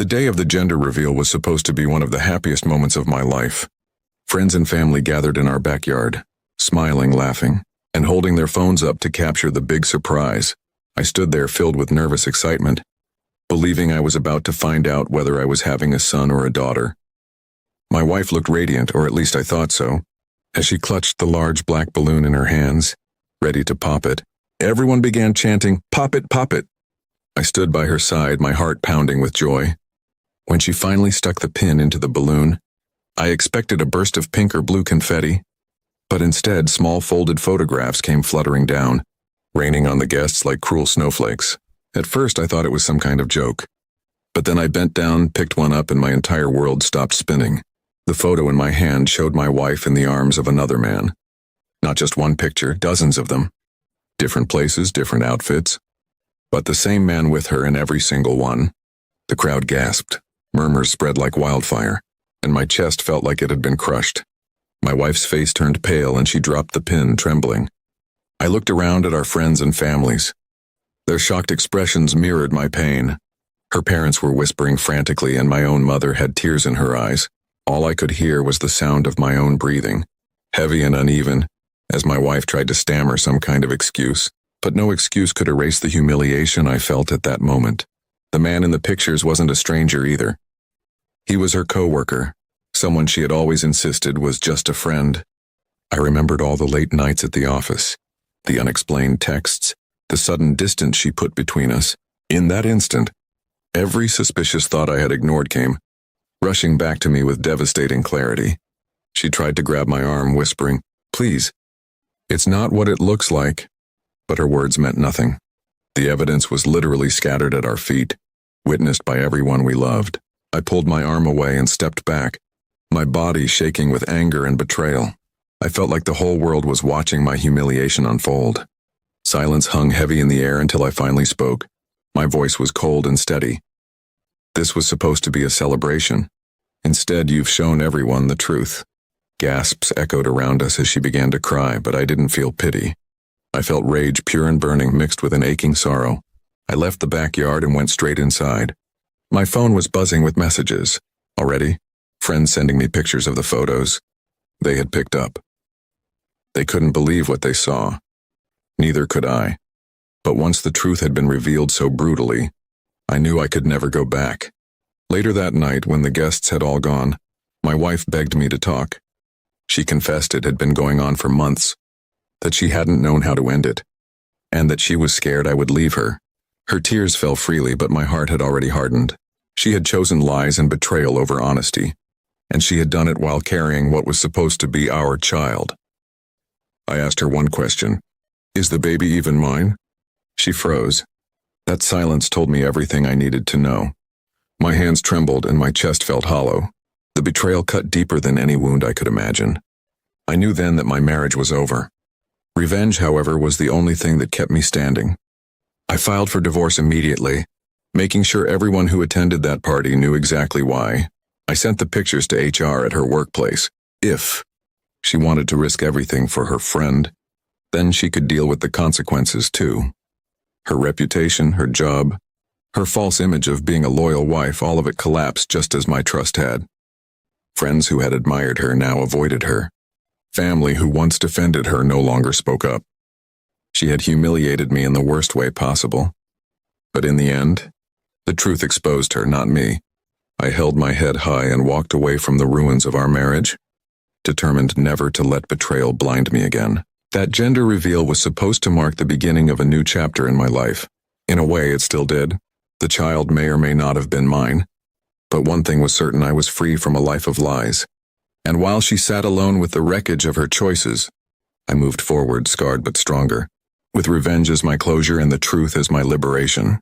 The day of the gender reveal was supposed to be one of the happiest moments of my life. Friends and family gathered in our backyard, smiling, laughing, and holding their phones up to capture the big surprise. I stood there filled with nervous excitement, believing I was about to find out whether I was having a son or a daughter. My wife looked radiant, or at least I thought so, as she clutched the large black balloon in her hands, ready to pop it. Everyone began chanting, "Pop it, pop it." I stood by her side, my heart pounding with joy. When she finally stuck the pin into the balloon, I expected a burst of pink or blue confetti, but instead small folded photographs came fluttering down, raining on the guests like cruel snowflakes. At first I thought it was some kind of joke, but then I bent down, picked one up, and my entire world stopped spinning. The photo in my hand showed my wife in the arms of another man. Not just one picture, dozens of them. Different places, different outfits, but the same man with her in every single one. The crowd gasped. Murmurs spread like wildfire, and my chest felt like it had been crushed. My wife's face turned pale and she dropped the pin, trembling. I looked around at our friends and families. Their shocked expressions mirrored my pain. Her parents were whispering frantically and my own mother had tears in her eyes. All I could hear was the sound of my own breathing, heavy and uneven, as my wife tried to stammer some kind of excuse. But no excuse could erase the humiliation I felt at that moment. The man in the pictures wasn't a stranger either. He was her coworker, someone she had always insisted was just a friend. I remembered all the late nights at the office, the unexplained texts, the sudden distance she put between us. In that instant, every suspicious thought I had ignored came rushing back to me with devastating clarity. She tried to grab my arm, whispering, "Please, it's not what it looks like," but her words meant nothing. The evidence was literally scattered at our feet, witnessed by everyone we loved. I pulled my arm away and stepped back, my body shaking with anger and betrayal. I felt like the whole world was watching my humiliation unfold. Silence hung heavy in the air until I finally spoke. My voice was cold and steady. "This was supposed to be a celebration. Instead, you've shown everyone the truth." Gasps echoed around us as she began to cry, but I didn't feel pity. I felt rage, pure and burning, mixed with an aching sorrow. I left the backyard and went straight inside. My phone was buzzing with messages. Already, friends sending me pictures of the photos they had picked up. They couldn't believe what they saw. Neither could I. But once the truth had been revealed so brutally, I knew I could never go back. Later that night, when the guests had all gone, my wife begged me to talk. She confessed it had been going on for months, that she hadn't known how to end it, and that she was scared I would leave her. Her tears fell freely, but my heart had already hardened. She had chosen lies and betrayal over honesty, and she had done it while carrying what was supposed to be our child. I asked her one question: "Is the baby even mine?" She froze. That silence told me everything I needed to know. My hands trembled and my chest felt hollow. The betrayal cut deeper than any wound I could imagine. I knew then that my marriage was over. Revenge, however, was the only thing that kept me standing. I filed for divorce immediately, making sure everyone who attended that party knew exactly why. I sent the pictures to HR at her workplace. If she wanted to risk everything for her friend, then she could deal with the consequences too. Her reputation, her job, her false image of being a loyal wife, all of it collapsed just as my trust had. Friends who had admired her now avoided her. Family who once defended her no longer spoke up. She had humiliated me in the worst way possible. But in the end, the truth exposed her, not me. I held my head high and walked away from the ruins of our marriage, determined never to let betrayal blind me again. That gender reveal was supposed to mark the beginning of a new chapter in my life. In a way, it still did. The child may or may not have been mine. But one thing was certain: I was free from a life of lies. And while she sat alone with the wreckage of her choices, I moved forward, scarred but stronger, with revenge as my closure and the truth as my liberation.